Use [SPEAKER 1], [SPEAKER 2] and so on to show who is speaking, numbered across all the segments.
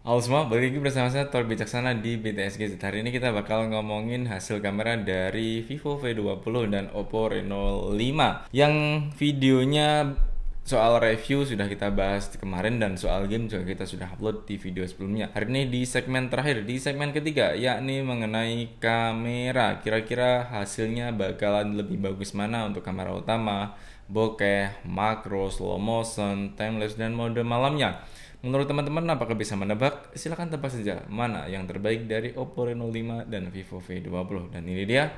[SPEAKER 1] Halo semua, balik lagi bersama saya Tor Bijaksana di BTS Gadget. Hari ini kita bakal ngomongin hasil kamera dari Vivo V20 dan Oppo Reno 5. Yang videonya soal review sudah kita bahas kemarin dan soal game juga kita sudah upload di video sebelumnya. Hari ini di segmen terakhir, di segmen ketiga, yakni mengenai kamera. Kira-kira hasilnya bakalan lebih bagus mana untuk kamera utama, bokeh, makro, slow motion, timelapse, dan mode malamnya. Menurut teman-teman, apakah bisa menebak? Silahkan tebak saja mana yang terbaik dari Oppo Reno 5 dan Vivo V20. Dan ini dia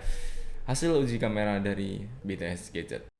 [SPEAKER 1] hasil uji kamera dari BTS Gadget.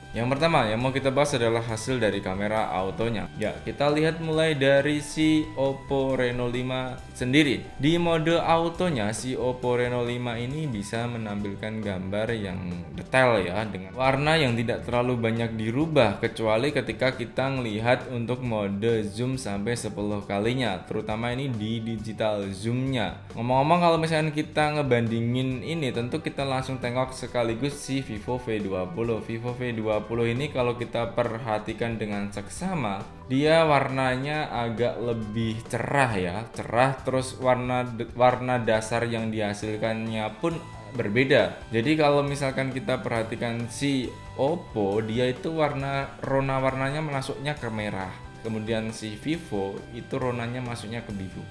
[SPEAKER 1] Yang pertama yang mau kita bahas adalah hasil dari kamera autonya. Ya, kita lihat mulai dari si Oppo Reno 5 sendiri. Di mode autonya si Oppo Reno 5 ini bisa menampilkan gambar yang detail ya, dengan warna yang tidak terlalu banyak dirubah kecuali ketika kita melihat untuk mode zoom sampai 10 kalinya, terutama ini di digital zoomnya. Ngomong-ngomong, kalau misalnya kita ngebandingin ini, tentu kita langsung tengok sekaligus si Vivo V20. Vivo V20 ini kalau kita perhatikan dengan seksama, dia warnanya agak lebih cerah ya, cerah, terus warna dasar yang dihasilkannya pun berbeda. Jadi kalau misalkan kita perhatikan si Oppo, dia itu warnanya masuknya ke merah. Kemudian si Vivo itu ronanya masuknya ke biru.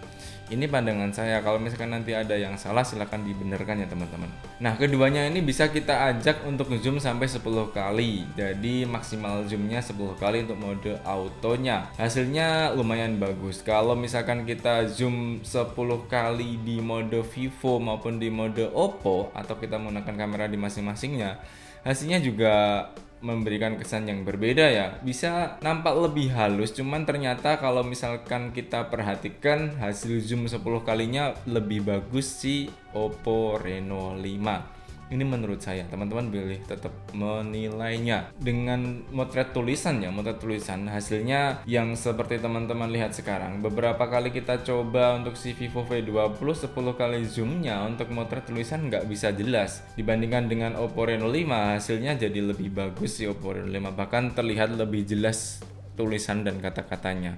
[SPEAKER 1] Ini pandangan saya, kalau misalkan nanti ada yang salah silahkan dibenarkan ya teman-teman. Nah, keduanya ini bisa kita ajak untuk zoom sampai 10 kali. Jadi maksimal zoomnya 10 kali untuk mode autonya. Hasilnya lumayan bagus. Kalau misalkan kita zoom 10 kali di mode Vivo maupun di mode Oppo, atau kita menggunakan kamera di masing-masingnya, hasilnya juga memberikan kesan yang berbeda ya. Bisa nampak lebih halus, cuman ternyata kalau misalkan kita perhatikan hasil zoom 10 kalinya lebih bagus si Oppo Reno 5. Ini menurut saya, teman-teman boleh tetap menilainya dengan motret tulisan ya. Motret tulisan hasilnya yang seperti teman-teman lihat sekarang. Beberapa kali kita coba untuk si Vivo V20, 10 kali zoomnya untuk motret tulisan nggak bisa jelas. Dibandingkan dengan Oppo Reno 5, hasilnya jadi lebih bagus si Oppo Reno 5. Bahkan terlihat lebih jelas tulisan dan kata-katanya.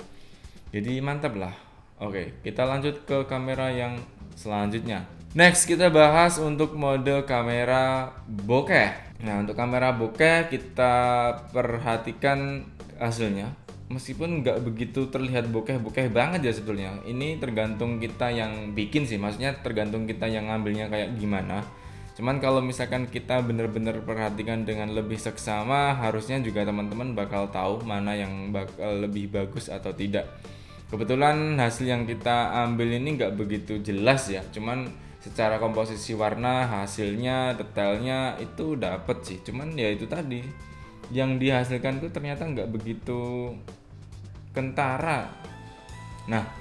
[SPEAKER 1] Jadi mantap lah. Oke, kita lanjut ke kamera yang selanjutnya. Next, kita bahas untuk mode kamera bokeh. Nah, untuk kamera bokeh kita perhatikan hasilnya. Meskipun nggak begitu terlihat bokeh-bokeh banget ya sebetulnya. Ini tergantung kita yang bikin sih, maksudnya tergantung kita yang ngambilnya kayak gimana. Cuman kalau misalkan kita bener-bener perhatikan dengan lebih seksama, harusnya juga teman-teman bakal tahu mana yang bakal lebih bagus atau tidak. Kebetulan hasil yang kita ambil ini nggak begitu jelas ya, cuman secara komposisi warna hasilnya, detailnya itu dapet sih. Cuman ya itu tadi, yang dihasilkan tuh ternyata nggak begitu kentara. Nah,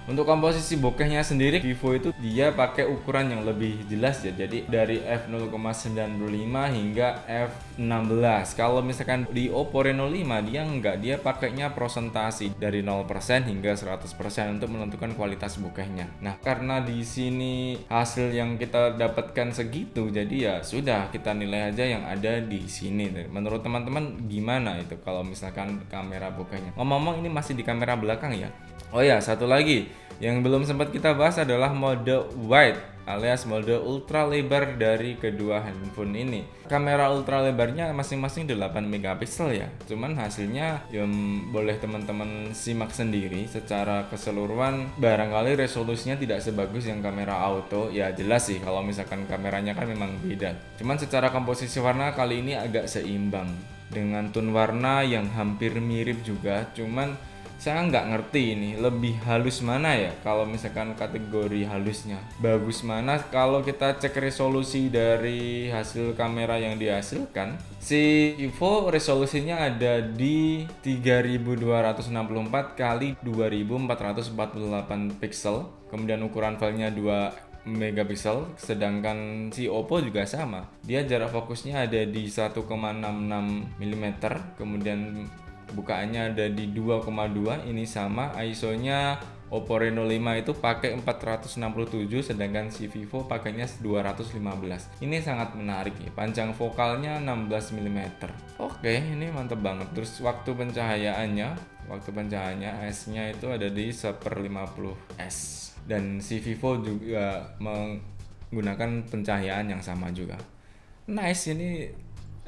[SPEAKER 1] untuk komposisi bokehnya sendiri, Vivo itu dia pakai ukuran yang lebih jelas ya. Jadi dari f0,95 hingga f16. Kalau misalkan di Oppo Reno 5 dia pakainya prosentasi dari 0% hingga 100% untuk menentukan kualitas bokehnya. Nah, karena di sini hasil yang kita dapatkan segitu, jadi ya sudah kita nilai aja yang ada di sini. Menurut teman-teman gimana itu kalau misalkan kamera bokehnya? Ngomong-ngomong, ini masih di kamera belakang ya. Oh ya, satu lagi yang belum sempat kita bahas adalah mode wide alias mode ultra lebar dari kedua handphone ini. Kamera ultra lebarnya masing-masing 8 megapiksel ya. Cuman hasilnya yang boleh teman-teman simak sendiri secara keseluruhan, barangkali resolusinya tidak sebagus yang kamera auto. Ya jelas sih kalau misalkan kameranya kan memang beda. Cuman secara komposisi warna kali ini agak seimbang dengan tone warna yang hampir mirip juga. Cuman saya nggak ngerti ini lebih halus mana ya, kalau misalkan kategori halusnya bagus mana. Kalau kita cek resolusi dari hasil kamera yang dihasilkan, si Vivo resolusinya ada di 3264 kali 2448 pixel, kemudian ukuran filenya 2 megapiksel, sedangkan si Oppo juga sama, dia jarak fokusnya ada di 1,66 mm, kemudian bukaannya ada di 2,2, ini sama, ISO-nya Oppo Reno 5 itu pakai 467, sedangkan si Vivo pakainya 215. Ini sangat menarik ya. Panjang fokalnya 16 mm. Oke, ini mantep banget. Terus waktu pencahayaannya S-nya itu ada di 1/50s. Dan si Vivo juga menggunakan pencahayaan yang sama juga. Nice, ini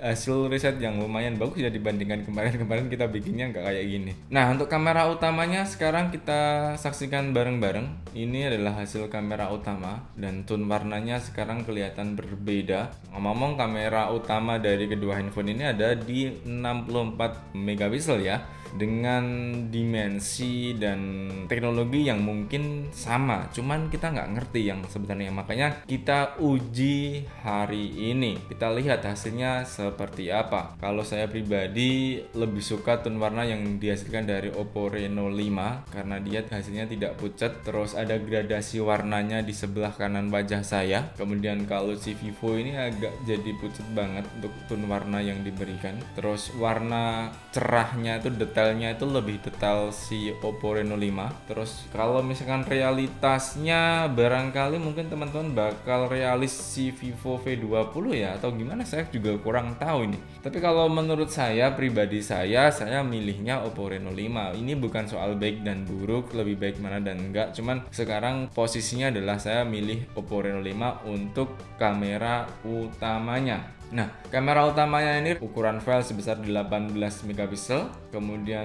[SPEAKER 1] hasil riset yang lumayan bagus ya dibandingkan kemarin kita bikinnya nggak kayak gini. Nah, untuk kamera utamanya sekarang kita saksikan bareng-bareng. Ini adalah hasil kamera utama dan tone warnanya sekarang kelihatan berbeda. Ngomong-ngomong, kamera utama dari kedua handphone ini ada di 64 megapiksel ya, dengan dimensi dan teknologi yang mungkin sama, cuman kita nggak ngerti yang sebenarnya, makanya kita uji hari ini. Kita lihat hasilnya seperti apa. Kalau saya pribadi lebih suka tone warna yang dihasilkan dari Oppo Reno 5 karena dia hasilnya tidak pucat, terus ada gradasi warnanya di sebelah kanan wajah saya. Kemudian kalau si Vivo ini agak jadi pucat banget untuk tone warna yang diberikan. Terus warna cerahnya itu detailnya itu lebih detail si Oppo Reno 5. Terus kalau misalkan realitasnya barangkali mungkin teman-teman bakal realis si Vivo V20 ya, atau gimana saya juga kurang tahu ini. Tapi kalau menurut saya pribadi saya milihnya Oppo Reno 5. Ini bukan soal baik dan buruk, lebih baik mana dan enggak, cuman sekarang posisinya adalah saya milih Oppo Reno 5 untuk kamera utamanya. Nah, kamera utamanya ini ukuran file sebesar 18 megapiksel, kemudian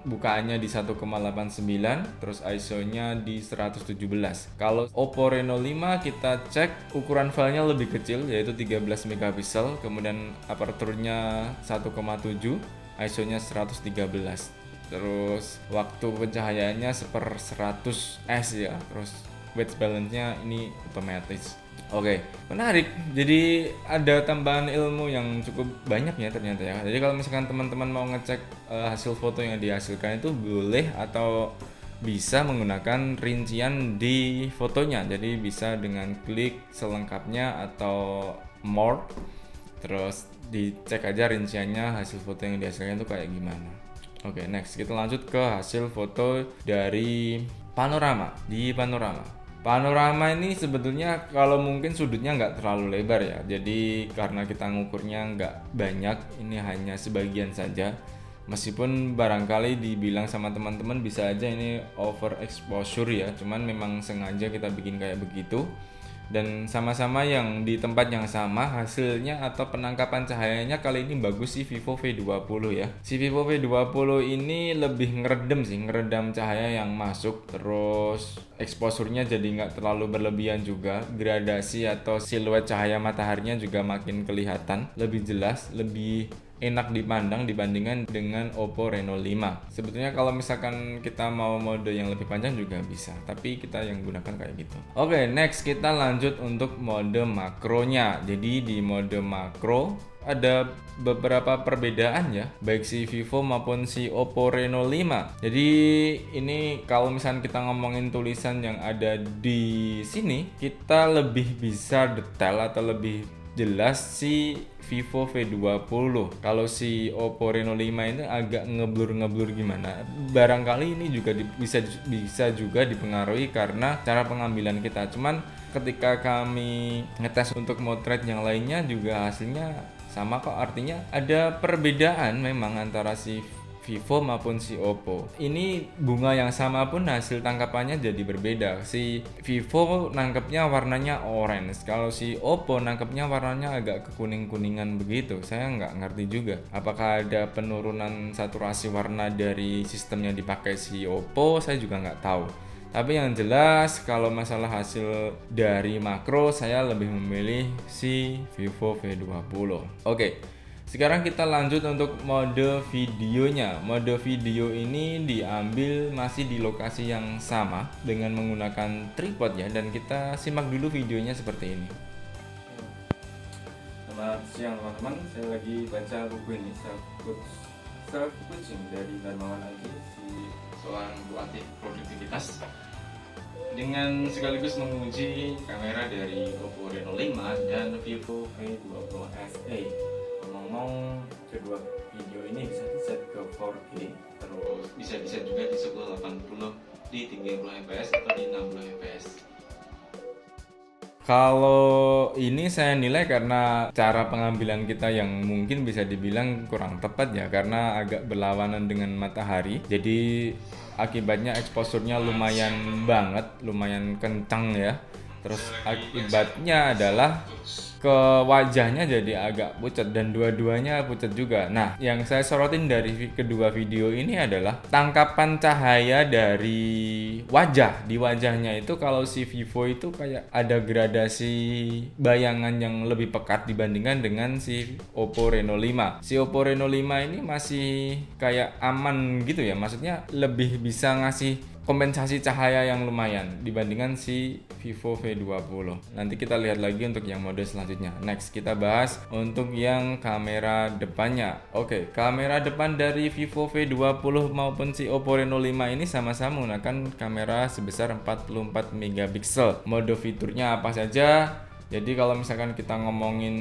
[SPEAKER 1] bukaannya di 1,89, terus ISO-nya di 117. Kalau Oppo Reno 5 kita cek ukuran filenya lebih kecil, yaitu 13 megapiksel, kemudian aperturnya 1,7, ISO-nya 113. Terus waktu pencahayaannya 1/100s ya, terus white balance-nya ini otomatis. Oke, menarik. Jadi ada tambahan ilmu yang cukup banyak ya ternyata ya. Jadi kalau misalkan teman-teman mau ngecek hasil foto yang dihasilkan itu boleh atau bisa menggunakan rincian di fotonya. Jadi bisa dengan klik selengkapnya atau more, terus dicek aja rinciannya hasil foto yang dihasilkan itu kayak gimana. Oke, next kita lanjut ke hasil foto dari panorama. Di panorama ini sebetulnya kalau mungkin sudutnya nggak terlalu lebar ya, jadi karena kita ngukurnya nggak banyak, ini hanya sebagian saja. Meskipun barangkali dibilang sama teman-teman bisa aja ini overexposure ya, cuman memang sengaja kita bikin kayak begitu. Dan sama-sama yang di tempat yang sama, hasilnya atau penangkapan cahayanya kali ini bagus sih Vivo V20 ya. Si Vivo V20 ini lebih ngeredam cahaya yang masuk, terus exposure-nya jadi nggak terlalu berlebihan juga. Gradasi atau siluet cahaya mataharinya juga makin kelihatan, lebih jelas, lebih enak dipandang dibandingkan dengan Oppo Reno 5. Sebetulnya kalau misalkan kita mau mode yang lebih panjang juga bisa, tapi kita yang gunakan kayak gitu. Oke, next kita lanjut untuk mode makronya. Jadi di mode makro ada beberapa perbedaan ya, baik si Vivo maupun si Oppo Reno 5. Jadi ini kalau misalnya kita ngomongin tulisan yang ada di sini, kita lebih bisa detail atau lebih jelas si Vivo V20. Kalau si Oppo Reno 5 ini agak ngeblur gimana. Barangkali ini juga bisa juga dipengaruhi karena cara pengambilan kita. Cuman ketika kami ngetes untuk motret yang lainnya juga hasilnya sama kok. Artinya ada perbedaan memang antara si Vivo maupun si Oppo. Ini bunga yang sama pun hasil tangkapannya jadi berbeda. Si Vivo nangkepnya warnanya orange, kalau si Oppo nangkepnya warnanya agak kekuning-kuningan begitu. Saya nggak ngerti juga apakah ada penurunan saturasi warna dari sistem yang dipakai si Oppo, saya juga nggak tahu. Tapi yang jelas kalau masalah hasil dari makro, saya lebih memilih si Vivo V20. Oke. Sekarang kita lanjut untuk mode videonya. Mode video ini diambil masih di lokasi yang sama dengan menggunakan tripod ya, dan kita simak dulu videonya seperti ini. Selamat siang teman-teman, saya lagi baca buku ini, Self Coaching dari Darmawan Aji, seorang pelatih produktivitas, dengan sekaligus menguji kamera dari Oppo Reno 5 dan Vivo V20 FE. Ngomong kedua video ini bisa di set ke 4K, terus bisa juga di 1080 di 30 fps atau di 60 fps. Kalau ini saya nilai karena cara pengambilan kita yang mungkin bisa dibilang kurang tepat ya, karena agak berlawanan dengan matahari. Jadi akibatnya exposure-nya lumayan banget, lumayan kencang ya. Terus akibatnya adalah ke wajahnya jadi agak pucat dan dua-duanya pucat juga. Nah, yang saya sorotin dari kedua video ini adalah tangkapan cahaya dari wajah. Di wajahnya itu kalau si Vivo itu kayak ada gradasi bayangan yang lebih pekat dibandingkan dengan si Oppo Reno 5. Si Oppo Reno 5 ini masih kayak aman gitu ya. Maksudnya lebih bisa ngasih kompensasi cahaya yang lumayan dibandingkan si Vivo V20. Nanti kita lihat lagi untuk yang mode selanjutnya. Next, kita bahas untuk yang kamera depannya. Oke, kamera depan dari Vivo V20 maupun si Oppo Reno 5 ini sama-sama menggunakan kamera sebesar 44 megapiksel. Mode fiturnya apa saja? Jadi kalau misalkan kita ngomongin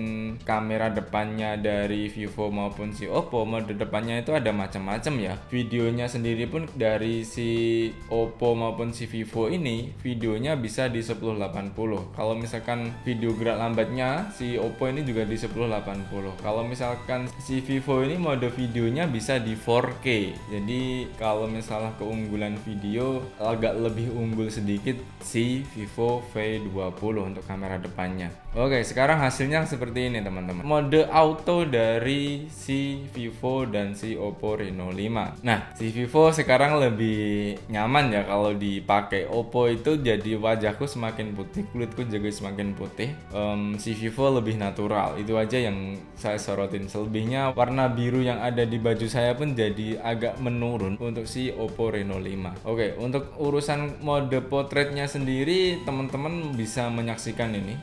[SPEAKER 1] kamera depannya dari Vivo maupun si Oppo, mode depannya itu ada macam-macam ya. Videonya sendiri pun dari si Oppo maupun si Vivo ini, videonya bisa di 1080. Kalau misalkan video gerak lambatnya, si Oppo ini juga di 1080. Kalau misalkan si Vivo ini mode videonya bisa di 4K. Jadi kalau misalnya keunggulan video agak lebih unggul sedikit si Vivo V20 untuk kamera depannya. Oke, sekarang hasilnya seperti ini teman-teman. Mode auto dari si Vivo dan si Oppo Reno 5. Nah, si Vivo sekarang lebih nyaman ya kalau dipakai. Oppo itu jadi wajahku semakin putih, kulitku juga semakin putih. Si Vivo lebih natural. Itu aja yang saya sorotin. Selebihnya warna biru yang ada di baju saya pun jadi agak menurun untuk si Oppo Reno 5. Oke, untuk urusan mode potretnya sendiri teman-teman bisa menyaksikan ini.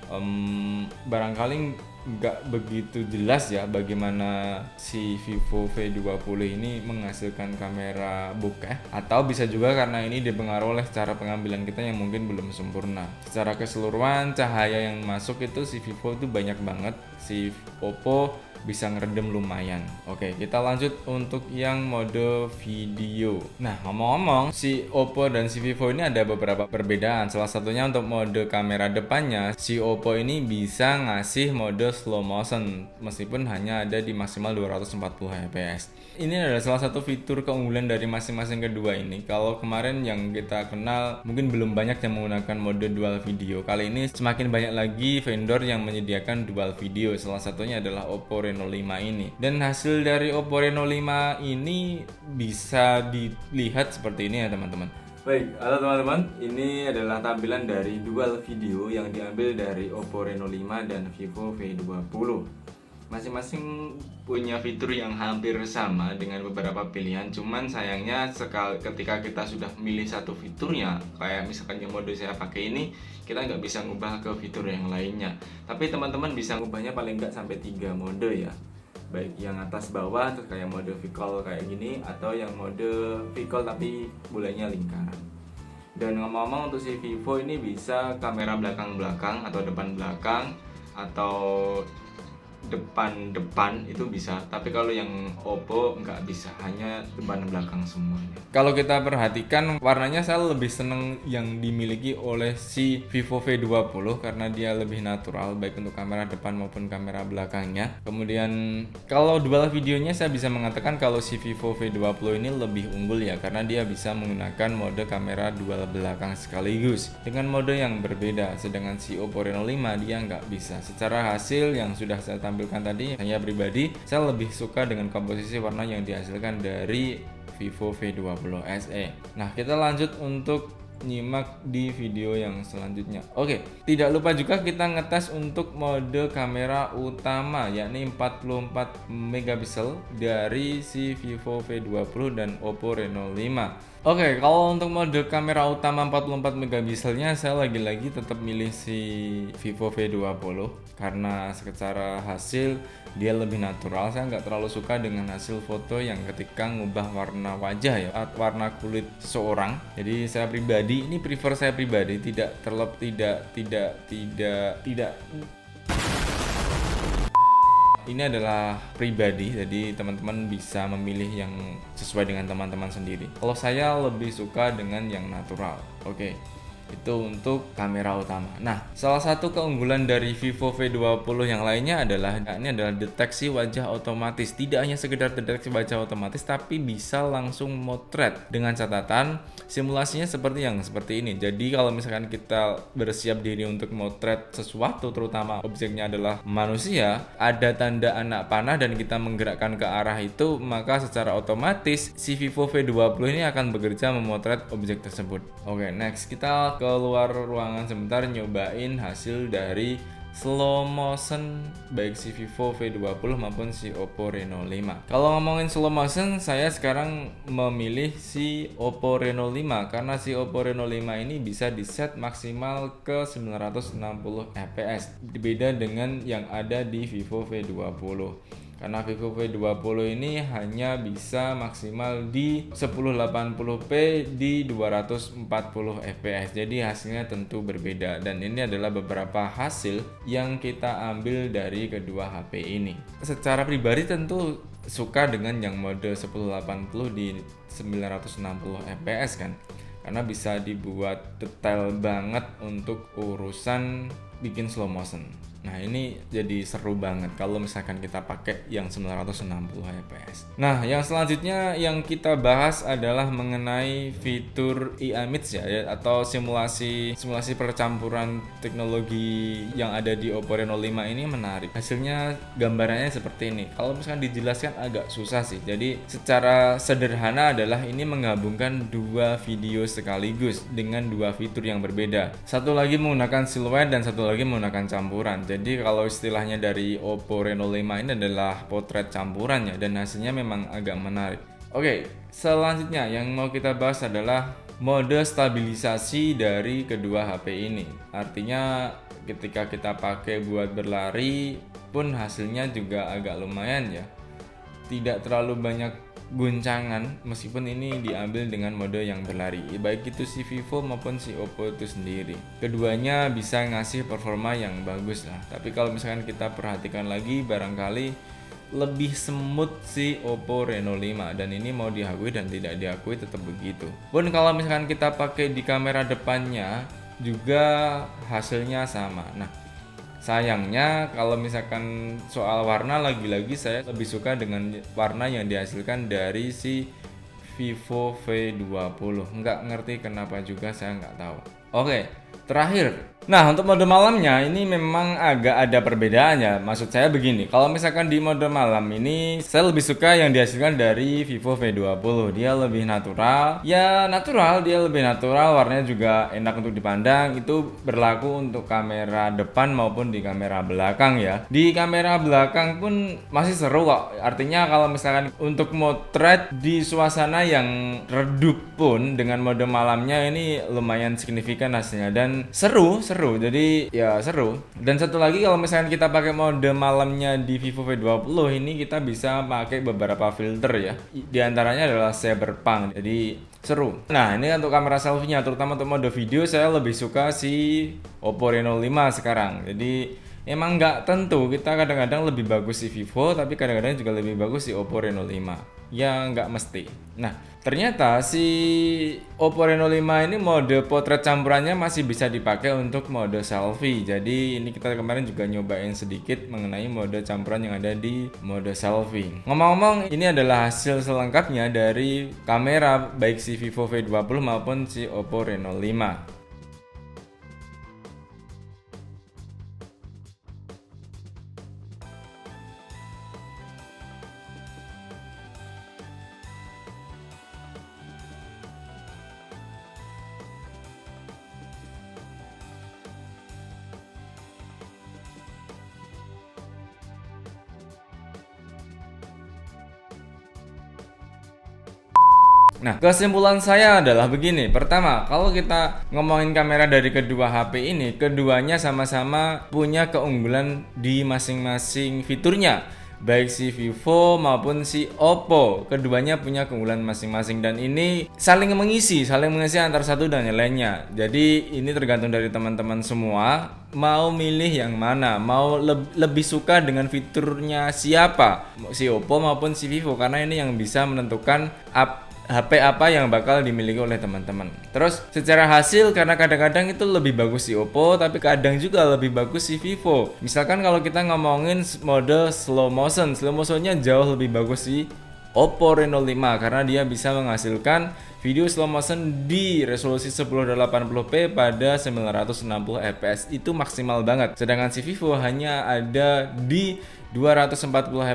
[SPEAKER 1] Barangkali nggak begitu jelas ya bagaimana si Vivo V20 ini menghasilkan kamera bokeh, atau bisa juga karena ini dipengaruhi oleh cara pengambilan kita yang mungkin belum sempurna. Secara keseluruhan cahaya yang masuk itu si Vivo itu banyak banget, si Oppo bisa ngeredam lumayan. Oke, kita lanjut untuk yang mode video. Nah, ngomong-ngomong, si Oppo dan si Vivo ini ada beberapa perbedaan. Salah satunya untuk mode kamera depannya, si Oppo ini bisa ngasih mode slow motion meskipun hanya ada di maksimal 240 fps. Ini adalah salah satu fitur keunggulan dari masing-masing kedua ini. Kalau kemarin yang kita kenal mungkin belum banyak yang menggunakan mode dual video. Kali ini semakin banyak lagi vendor yang menyediakan dual video. Salah satunya adalah Oppo Reno 5 ini. Dan hasil dari Oppo Reno 5 ini bisa dilihat seperti ini ya teman-teman. Baik, halo teman-teman. Ini adalah tampilan dari dual video yang diambil dari Oppo Reno 5 dan Vivo V20. Masing-masing punya fitur yang hampir sama dengan beberapa pilihan, cuman sayangnya ketika kita sudah memilih satu fiturnya, kayak misalkan yang mode saya pakai ini, kita nggak bisa ngubah ke fitur yang lainnya. Tapi teman-teman bisa ngubahnya paling nggak sampai 3 mode ya, baik yang atas bawah, terus kayak mode V-Call kayak gini, atau yang mode V-Call tapi bulannya lingkaran. Dan ngomong-ngomong untuk si Vivo ini bisa kamera belakang-belakang atau depan-belakang atau depan-depan itu bisa, tapi kalau yang Oppo nggak bisa, hanya depan belakang semuanya. Kalau kita perhatikan warnanya, saya lebih seneng yang dimiliki oleh si Vivo V20 karena dia lebih natural baik untuk kamera depan maupun kamera belakangnya. Kemudian kalau dual videonya saya bisa mengatakan kalau si Vivo V20 ini lebih unggul ya, karena dia bisa menggunakan mode kamera dual belakang sekaligus dengan mode yang berbeda, sedangkan si Oppo Reno 5 dia nggak bisa. Secara hasil yang sudah saya tampilkan tadi, saya pribadi saya lebih suka dengan komposisi warna yang dihasilkan dari Vivo V20 SE. Nah, kita lanjut untuk nyimak di video yang selanjutnya. Oke, tidak lupa juga kita ngetes untuk mode kamera utama yakni 44 megapiksel dari si Vivo V20 dan Oppo Reno 5. Oke, kalau untuk mode kamera utama 44 megapikselnya saya lagi-lagi tetap milih si Vivo V20 karena secara hasil dia lebih natural. Saya nggak terlalu suka dengan hasil foto yang ketika ngubah warna wajah ya, warna kulit seseorang. Jadi saya pribadi, ini prefer saya pribadi, tidak ini adalah pribadi, jadi teman-teman bisa memilih yang sesuai dengan teman-teman sendiri. Kalau saya lebih suka dengan yang natural. Oke. Itu untuk kamera utama. Nah, salah satu keunggulan dari Vivo V20 yang lainnya adalah ini adalah deteksi wajah otomatis. Tidak hanya sekedar deteksi wajah otomatis, tapi bisa langsung motret dengan catatan simulasinya seperti ini. Jadi kalau misalkan kita bersiap diri untuk motret sesuatu, terutama objeknya adalah manusia, ada tanda anak panah dan kita menggerakkan ke arah itu, maka secara otomatis si Vivo V20 ini akan bekerja memotret objek tersebut. Oke, next kita keluar ruangan sebentar nyobain hasil dari slow motion baik si Vivo V20 maupun si Oppo Reno 5. Kalau ngomongin slow motion, saya sekarang memilih si Oppo Reno 5 karena si Oppo Reno 5 ini bisa di set maksimal ke 960 fps. Beda dengan yang ada di Vivo V20. Karena Vivo V20 ini hanya bisa maksimal di 1080p di 240 fps. Jadi hasilnya tentu berbeda, dan ini adalah beberapa hasil yang kita ambil dari kedua HP ini. Secara pribadi tentu suka dengan yang mode 1080 di 960 fps kan. Karena bisa dibuat detail banget untuk urusan bikin slow motion. Nah, ini jadi seru banget kalau misalkan kita pakai yang 960 fps. Nah, yang selanjutnya yang kita bahas adalah mengenai fitur e-image ya, atau simulasi percampuran teknologi yang ada di Oppo Reno 5 ini menarik. Hasilnya gambarannya seperti ini. Kalau misalkan dijelaskan agak susah sih. Jadi secara sederhana adalah ini menggabungkan dua video sekaligus dengan dua fitur yang berbeda. Satu lagi menggunakan siluet dan satu lagi menggunakan campuran. Jadi kalau istilahnya dari Oppo Reno 5 ini adalah potret campurannya, dan hasilnya memang agak menarik. Oke, selanjutnya yang mau kita bahas adalah mode stabilisasi dari kedua HP ini. Artinya ketika kita pakai buat berlari pun hasilnya juga agak lumayan ya. Tidak terlalu banyak guncangan meskipun ini diambil dengan mode yang berlari, baik itu si Vivo maupun si Oppo itu sendiri. Keduanya bisa ngasih performa yang bagus lah, tapi kalau misalkan kita perhatikan lagi barangkali lebih smooth si Oppo Reno 5, dan ini mau diakui dan tidak diakui tetap begitu. Pun kalau misalkan kita pakai di kamera depannya juga hasilnya sama. Nah, sayangnya kalau misalkan soal warna, lagi-lagi saya lebih suka dengan warna yang dihasilkan dari si Vivo V20. Nggak ngerti kenapa juga, saya nggak tahu. Oke, terakhir. Nah, untuk mode malamnya ini memang agak ada perbedaannya. Maksud saya begini, kalau misalkan di mode malam ini saya lebih suka yang dihasilkan dari Vivo V20. Dia lebih natural. Ya, dia lebih natural, warnanya juga enak untuk dipandang. Itu berlaku untuk kamera depan maupun di kamera belakang ya. Di kamera belakang pun masih seru kok. Artinya kalau misalkan untuk motret di suasana yang redup pun dengan mode malamnya ini lumayan signifikan hasilnya, dan seru. Jadi ya seru. Dan satu lagi, kalau misalkan kita pakai mode malamnya di Vivo V20 ini, kita bisa pakai beberapa filter ya. Di antaranya adalah Cyberpunk. Jadi seru. Nah, ini untuk kamera selfie-nya, terutama untuk mode video saya lebih suka si Oppo Reno 5 sekarang. Jadi emang nggak tentu, kita kadang-kadang lebih bagus si Vivo, tapi kadang-kadang juga lebih bagus si Oppo Reno 5. Ya nggak mesti. Nah, ternyata si Oppo Reno 5 ini mode potret campurannya masih bisa dipakai untuk mode selfie. Jadi ini kita kemarin juga nyobain sedikit mengenai mode campuran yang ada di mode selfie. Ngomong-ngomong, ini adalah hasil selengkapnya dari kamera baik si Vivo V20 maupun si Oppo Reno 5. Nah, kesimpulan saya adalah begini. Pertama, kalau kita ngomongin kamera dari kedua HP ini, keduanya sama-sama punya keunggulan di masing-masing fiturnya. baik si Vivo maupun si Oppo. Keduanya punya keunggulan masing-masing dan ini saling mengisi antar satu dan yang lainnya. Jadi ini tergantung dari teman-teman semua mau milih yang mana, mau lebih suka dengan fiturnya siapa, si Oppo maupun si Vivo, karena ini yang bisa menentukan HP apa yang bakal dimiliki oleh teman-teman. Terus secara hasil, karena kadang-kadang itu lebih bagus si Oppo, tapi kadang juga lebih bagus si Vivo. Misalkan kalau kita ngomongin mode slow motionnya jauh lebih bagus si Oppo Reno 5 karena dia bisa menghasilkan video slow motion di resolusi 1080p pada 960 fps. Itu maksimal banget. Sedangkan si Vivo hanya ada di 240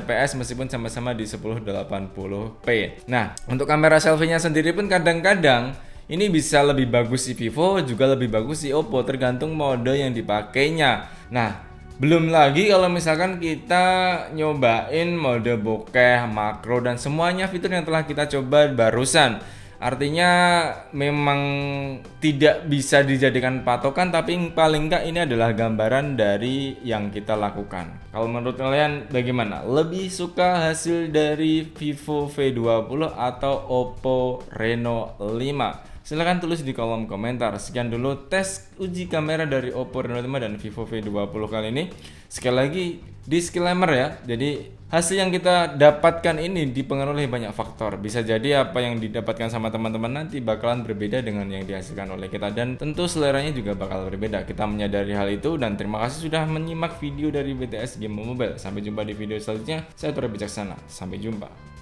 [SPEAKER 1] fps meskipun sama-sama di 1080p. Nah, untuk kamera selfie-nya sendiri pun kadang-kadang ini bisa lebih bagus si Vivo, juga lebih bagus si Oppo, tergantung mode yang dipakainya. Nah, belum lagi kalau misalkan kita nyobain mode bokeh, makro, dan semuanya fitur yang telah kita coba barusan. Artinya memang tidak bisa dijadikan patokan, tapi paling enggak ini adalah gambaran dari yang kita lakukan. Kalau menurut kalian bagaimana? Lebih suka hasil dari Vivo V20 atau Oppo Reno 5? Silahkan tulis di kolom komentar. Sekian dulu tes uji kamera dari Oppo Reno 5 dan Vivo V20 kali ini. Sekali lagi disclaimer ya, jadi hasil yang kita dapatkan ini dipengaruhi banyak faktor. Bisa jadi apa yang didapatkan sama teman-teman nanti bakalan berbeda dengan yang dihasilkan oleh kita, dan tentu seleranya juga bakal berbeda. Kita menyadari hal itu, dan terima kasih sudah menyimak video dari BTS Game Mobile. Sampai jumpa di video selanjutnya. Saya Tura Bijaksana. Sampai jumpa.